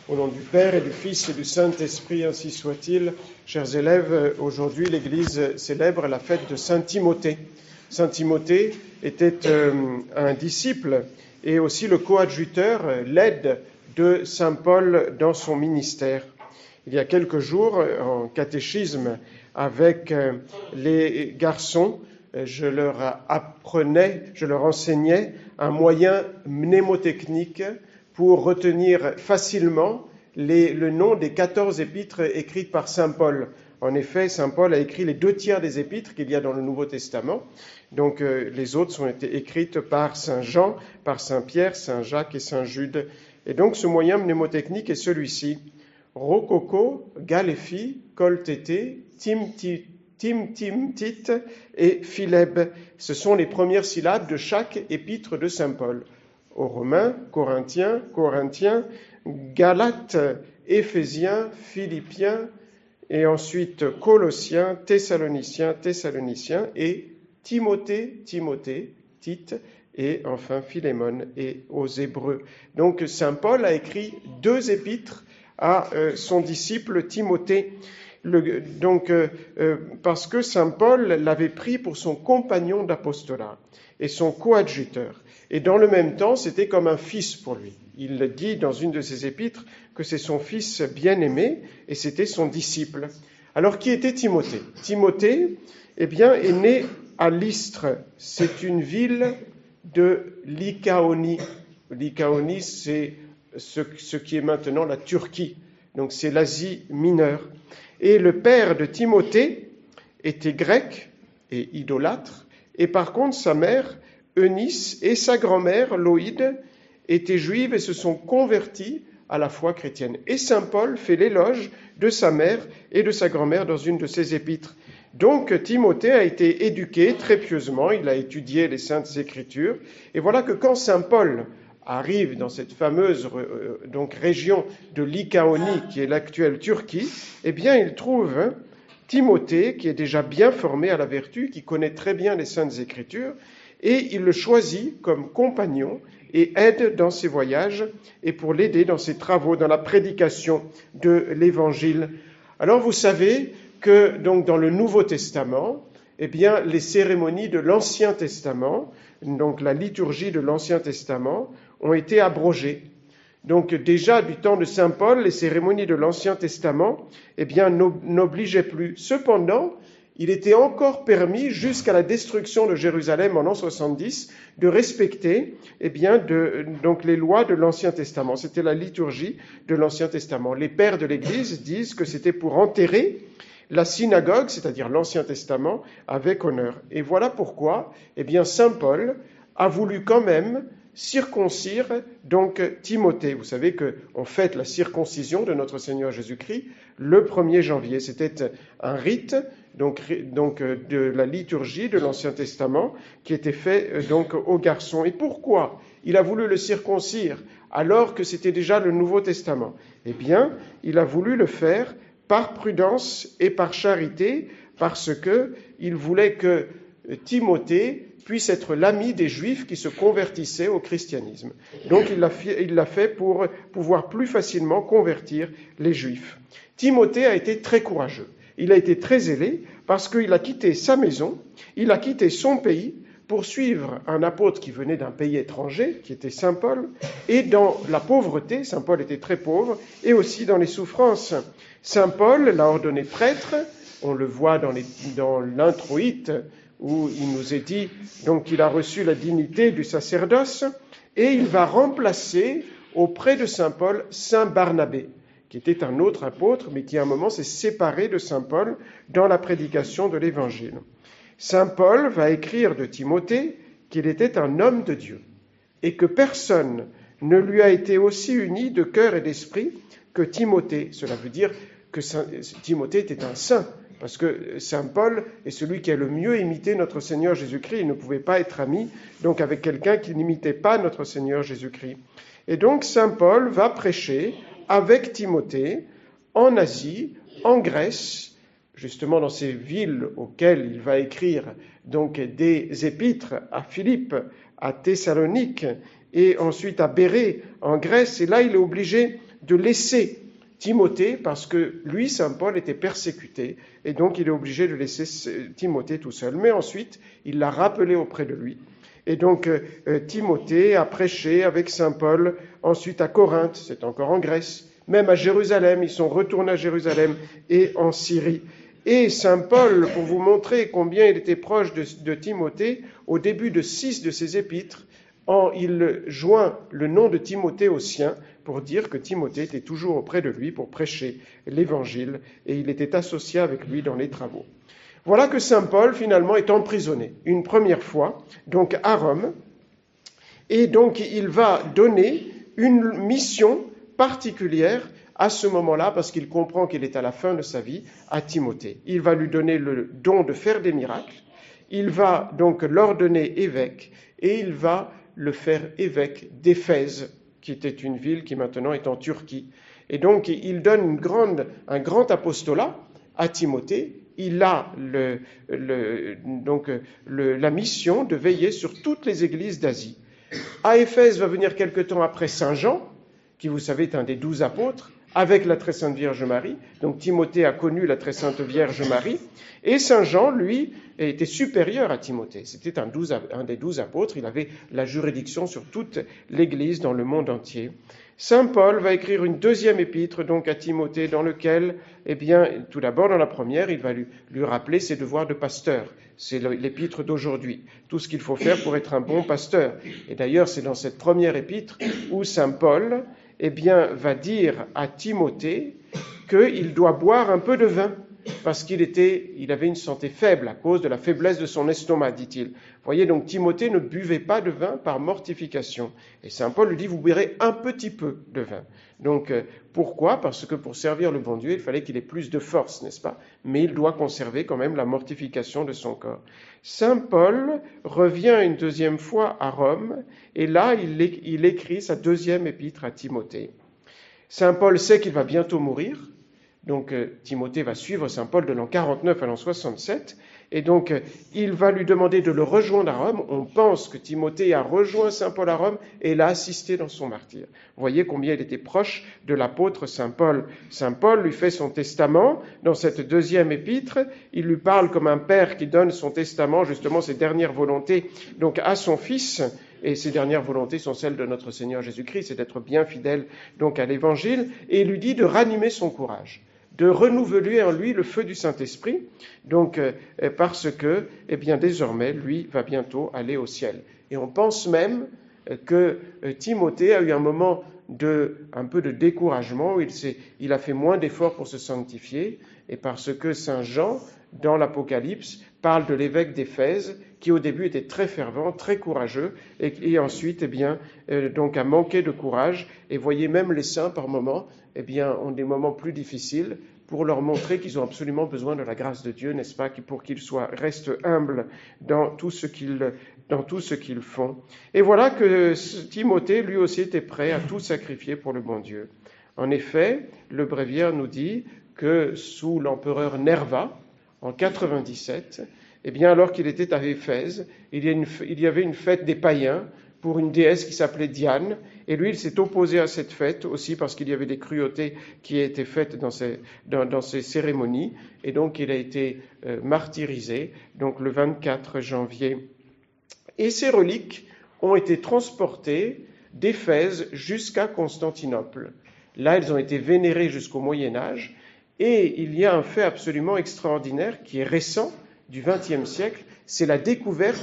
Au nom du Père et du Fils et du Saint-Esprit, ainsi soit-il. Chers élèves, aujourd'hui l'Église célèbre la fête de Saint Timothée. Saint Timothée était un disciple et aussi le coadjuteur, l'aide de Saint Paul dans son ministère. Il y a quelques jours, en catéchisme avec les garçons, je leur enseignais un moyen mnémotechnique pour retenir facilement le nom des 14 épîtres écrites par Saint Paul. En effet, Saint Paul a écrit les 2/3 des épîtres qu'il y a dans le Nouveau Testament. Donc les autres ont été écrites par Saint Jean, par Saint Pierre, Saint Jacques et Saint Jude. Et donc ce moyen mnémotechnique est celui-ci. Rococo, Galephi, Coltété, Timtit et Phileb. Ce sont les premières syllabes de chaque épître de Saint Paul. Aux Romains, Corinthiens, Galates, Éphésiens, Philippiens, et ensuite Colossiens, Thessaloniciens et Timothée, Tite, et enfin Philémone et aux Hébreux. Donc Saint Paul a écrit 2 épîtres à son disciple Timothée. Parce que Saint Paul l'avait pris pour son compagnon d'apostolat et son coadjuteur. Et dans le même temps, c'était comme un fils pour lui. Il dit dans une de ses épîtres que c'est son fils bien-aimé et c'était son disciple. Alors, qui était Timothée ? Timothée, est né à Lystre. C'est une ville de Lycaonie. Lycaonie, c'est ce qui est maintenant la Turquie. Donc, c'est l'Asie mineure. Et le père de Timothée était grec et idolâtre, et par contre sa mère, Eunice, et sa grand-mère, Loïde, étaient juives et se sont converties à la foi chrétienne. Et Saint Paul fait l'éloge de sa mère et de sa grand-mère dans une de ses épîtres. Donc Timothée a été éduqué très pieusement, il a étudié les Saintes Écritures, et voilà que quand Saint Paul arrive dans cette fameuse région de Lycaonie, qui est l'actuelle Turquie, il trouve Timothée, qui est déjà bien formé à la vertu, qui connaît très bien les Saintes Écritures, et il le choisit comme compagnon et aide dans ses voyages et pour l'aider dans ses travaux, dans la prédication de l'Évangile. Alors vous savez que donc dans le Nouveau Testament, les cérémonies de l'Ancien Testament, donc la liturgie de l'Ancien Testament, ont été abrogées. Donc déjà du temps de Saint Paul, les cérémonies de l'Ancien Testament n'obligeaient plus. Cependant, il était encore permis, jusqu'à la destruction de Jérusalem en l'an 70, de respecter les lois de l'Ancien Testament. C'était la liturgie de l'Ancien Testament. Les pères de l'Église disent que c'était pour enterrer la synagogue, c'est-à-dire l'Ancien Testament, avec honneur. Et voilà pourquoi Saint Paul a voulu quand même circoncire Timothée. Vous savez qu'on fête la circoncision de notre Seigneur Jésus-Christ le 1er janvier. C'était un rite de la liturgie de l'Ancien Testament qui était fait aux garçons. Et pourquoi il a voulu le circoncire alors que c'était déjà le Nouveau Testament ? Il a voulu le faire par prudence et par charité, parce qu'il voulait que Timothée puisse être l'ami des Juifs qui se convertissaient au christianisme. Donc il l'a fait pour pouvoir plus facilement convertir les Juifs. Timothée a été très courageux. Il a été très zélé parce qu'il a quitté sa maison, il a quitté son pays pour suivre un apôtre qui venait d'un pays étranger, qui était Saint Paul, et dans la pauvreté, Saint Paul était très pauvre, et aussi dans les souffrances. Saint Paul l'a ordonné prêtre, on le voit dans l'introïte, où il nous est dit qu'il a reçu la dignité du sacerdoce, et il va remplacer auprès de Saint Paul Saint Barnabé, qui était un autre apôtre, mais qui à un moment s'est séparé de Saint Paul dans la prédication de l'Évangile. Saint Paul va écrire de Timothée qu'il était un homme de Dieu, et que personne ne lui a été aussi uni de cœur et d'esprit que Timothée. Cela veut dire que Timothée était un saint, parce que Saint Paul est celui qui a le mieux imité notre Seigneur Jésus-Christ. Il ne pouvait pas être ami avec quelqu'un qui n'imitait pas notre Seigneur Jésus-Christ. Et donc Saint Paul va prêcher avec Timothée en Asie, en Grèce, justement dans ces villes auxquelles il va écrire des épîtres à Philippe, à Thessalonique et ensuite à Bérée en Grèce. Et là, il est obligé de laisser Timothée, parce que lui, saint Paul, était persécuté, et donc il est obligé de laisser Timothée tout seul. Mais ensuite, il l'a rappelé auprès de lui. Et donc Timothée a prêché avec saint Paul, ensuite à Corinthe, c'est encore en Grèce, même à Jérusalem, ils sont retournés à Jérusalem et en Syrie. Et saint Paul, pour vous montrer combien il était proche de Timothée, au début de 6 de ses épîtres, il joint le nom de Timothée au sien pour dire que Timothée était toujours auprès de lui pour prêcher l'Évangile et il était associé avec lui dans les travaux. Voilà que saint Paul, finalement, est emprisonné une première fois, donc à Rome, et donc il va donner une mission particulière à ce moment-là, parce qu'il comprend qu'il est à la fin de sa vie, à Timothée. Il va lui donner le don de faire des miracles, il va donc l'ordonner évêque, et il va le faire évêque d'Éphèse, qui était une ville qui maintenant est en Turquie. Et donc il donne un grand apostolat à Timothée. Il a la mission de veiller sur toutes les églises d'Asie. À Éphèse va venir quelque temps après saint Jean, qui vous savez est un des 12 apôtres, avec la très sainte Vierge Marie. Donc Timothée a connu la très sainte Vierge Marie. Et saint Jean, lui, était supérieur à Timothée. C'était un des 12 apôtres. Il avait la juridiction sur toute l'Église dans le monde entier. Saint Paul va écrire une deuxième épître donc à Timothée, dans lequel, tout d'abord dans la première, il va lui rappeler ses devoirs de pasteur. C'est l'épître d'aujourd'hui. Tout ce qu'il faut faire pour être un bon pasteur. Et d'ailleurs, c'est dans cette première épître où saint Paul, va dire à Timothée qu'il doit boire un peu de vin, parce qu'il avait une santé faible à cause de la faiblesse de son estomac, dit-il. Vous voyez, donc Timothée ne buvait pas de vin par mortification. Et saint Paul lui dit, vous boirez un petit peu de vin. Donc, pourquoi ? Parce que pour servir le bon Dieu, il fallait qu'il ait plus de force, n'est-ce pas ? Mais il doit conserver quand même la mortification de son corps. Saint Paul revient une deuxième fois à Rome, et là, il écrit sa deuxième épître à Timothée. Saint Paul sait qu'il va bientôt mourir, donc Timothée va suivre saint Paul de l'an 49 à l'an 67, et donc il va lui demander de le rejoindre à Rome. On pense que Timothée a rejoint saint Paul à Rome et l'a assisté dans son martyre. Vous voyez combien il était proche de l'apôtre saint Paul. Saint Paul lui fait son testament dans cette deuxième épître. Il lui parle comme un père qui donne son testament, justement ses dernières volontés, donc à son fils. Et ces dernières volontés sont celles de notre Seigneur Jésus-Christ, c'est d'être bien fidèle donc à l'Évangile. Et il lui dit de ranimer son courage, de renouveler en lui le feu du Saint-Esprit, donc parce que, désormais, lui va bientôt aller au ciel. Et on pense même que Timothée a eu un moment un peu de découragement, où il a fait moins d'efforts pour se sanctifier, et parce que saint Jean, dans l'Apocalypse, parle de l'évêque d'Éphèse, qui au début était très fervent, très courageux, et ensuite, donc a manqué de courage. Et voyez, même les saints, par moments, ont des moments plus difficiles pour leur montrer qu'ils ont absolument besoin de la grâce de Dieu, n'est-ce pas, pour qu'ils restent humbles dans tout ce qu'ils font. Et voilà que Timothée, lui aussi, était prêt à tout sacrifier pour le bon Dieu. En effet, le bréviaire nous dit que sous l'empereur Nerva, en 97, alors qu'il était à Éphèse, il y avait une fête des païens pour une déesse qui s'appelait Diane, et lui, il s'est opposé à cette fête aussi parce qu'il y avait des cruautés qui étaient faites dans ces cérémonies, et donc il a été martyrisé, donc le 24 janvier. Et ces reliques ont été transportées d'Éphèse jusqu'à Constantinople. Là, elles ont été vénérées jusqu'au Moyen-Âge, et il y a un fait absolument extraordinaire qui est récent, du XXe siècle, c'est la découverte,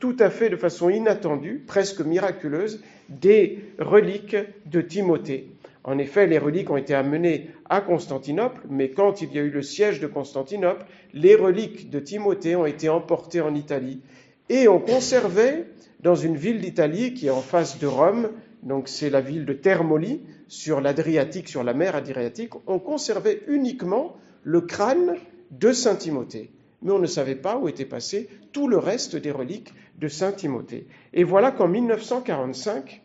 tout à fait de façon inattendue, presque miraculeuse, des reliques de Timothée. En effet, les reliques ont été amenées à Constantinople, mais quand il y a eu le siège de Constantinople, les reliques de Timothée ont été emportées en Italie. Et on conservait, dans une ville d'Italie qui est en face de Rome, donc c'est la ville de Termoli, sur l'Adriatique, sur la mer Adriatique, on conservait uniquement le crâne de saint Timothée. Mais on ne savait pas où était passé tout le reste des reliques de saint Timothée. Et voilà qu'en 1945,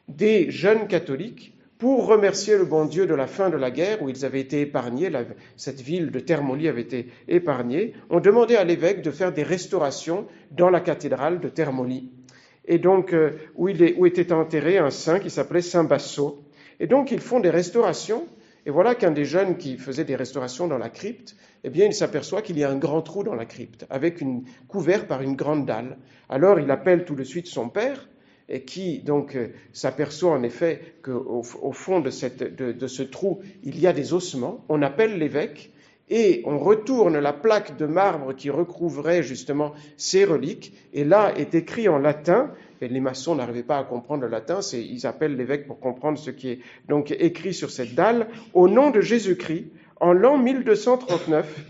des jeunes catholiques, pour remercier le bon Dieu de la fin de la guerre, où ils avaient été épargnés, cette ville de Termoli avait été épargnée, ont demandé à l'évêque de faire des restaurations dans la cathédrale de Termoli. Et donc, où était enterré un saint qui s'appelait Saint Basso. Et donc ils font des restaurations, et voilà qu'un des jeunes qui faisait des restaurations dans la crypte, eh bien il s'aperçoit qu'il y a un grand trou dans la crypte, avec couvert par une grande dalle. Alors il appelle tout de suite son père, et qui donc s'aperçoit en effet qu'au fond de ce trou, il y a des ossements. On appelle l'évêque, et on retourne la plaque de marbre qui recouvrait justement ces reliques, et là est écrit en latin, et les maçons n'arrivaient pas à comprendre le latin, ils appellent l'évêque pour comprendre ce qui est donc écrit sur cette dalle, au nom de Jésus-Christ, en l'an 1239,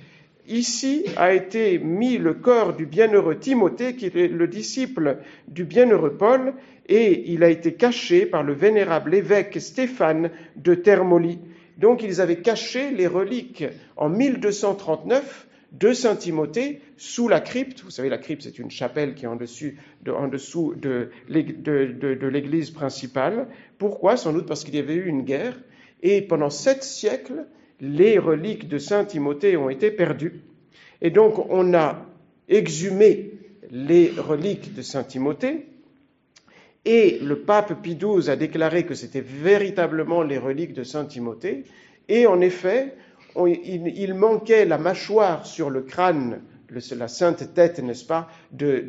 ici a été mis le corps du bienheureux Timothée, qui est le disciple du bienheureux Paul, et il a été caché par le vénérable évêque Stéphane de Thermopylae. Donc ils avaient caché les reliques en 1239 de Saint Timothée sous la crypte. Vous savez, la crypte, c'est une chapelle qui est en dessous de l'église principale. Pourquoi ? Sans doute parce qu'il y avait eu une guerre. Et pendant 7 siècles, les reliques de Saint Timothée ont été perdues. Et donc, on a exhumé les reliques de Saint Timothée. Et le pape Pie XII a déclaré que c'était véritablement les reliques de Saint Timothée. Et en effet, il manquait la mâchoire sur le crâne, la sainte tête, n'est-ce pas, de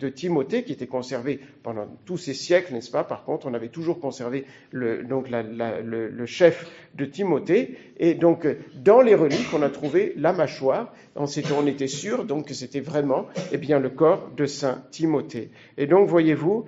Timothée, qui était conservée pendant tous ces siècles, n'est-ce pas. Par contre, on avait toujours conservé le chef de Timothée. Et donc, dans les reliques, on a trouvé la mâchoire. On était sûr donc que c'était vraiment le corps de Saint Timothée. Et donc, voyez-vous,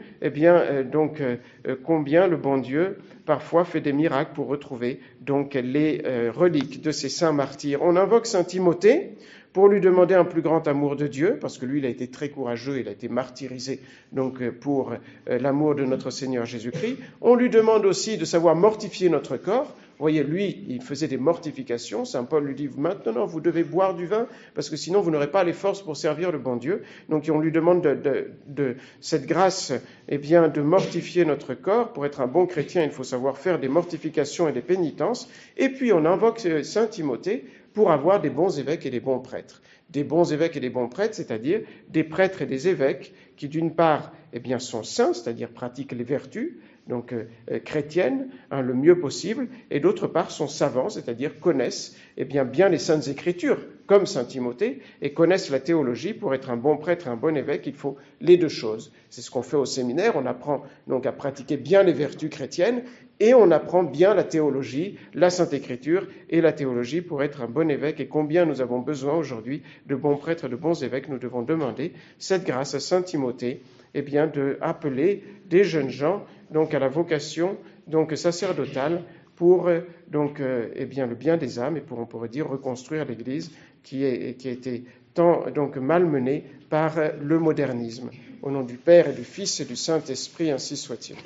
combien le bon Dieu parfois fait des miracles pour retrouver donc les reliques de ces saints martyrs. On invoque Saint Timothée pour lui demander un plus grand amour de Dieu, parce que lui, il a été très courageux, il a été martyrisé donc pour l'amour de notre Seigneur Jésus-Christ. On lui demande aussi de savoir mortifier notre corps. Vous voyez, lui, il faisait des mortifications. Saint Paul lui dit, maintenant, vous devez boire du vin, parce que sinon, vous n'aurez pas les forces pour servir le bon Dieu. Donc, on lui demande de cette grâce, de mortifier notre corps. Pour être un bon chrétien, il faut savoir faire des mortifications et des pénitences. Et puis, on invoque Saint Timothée pour avoir des bons évêques et des bons prêtres. Des bons évêques et des bons prêtres, c'est-à-dire des prêtres et des évêques qui, d'une part, sont saints, c'est-à-dire pratiquent les vertus, donc chrétiennes, le mieux possible, et d'autre part sont savants, c'est-à-dire connaissent bien les saintes écritures, comme saint Timothée, et connaissent la théologie. Pour être un bon prêtre et un bon évêque, il faut les deux choses. C'est ce qu'on fait au séminaire, on apprend donc à pratiquer bien les vertus chrétiennes, et on apprend bien la théologie, la Sainte Écriture et la théologie pour être un bon évêque. Et combien nous avons besoin aujourd'hui de bons prêtres et de bons évêques, nous devons demander cette grâce à Saint Timothée, de appeler des jeunes gens donc à la vocation donc sacerdotale pour le bien des âmes et pour, on pourrait dire, reconstruire l'Église qui a été tant donc malmenée par le modernisme. Au nom du Père et du Fils et du Saint-Esprit, ainsi soit-il.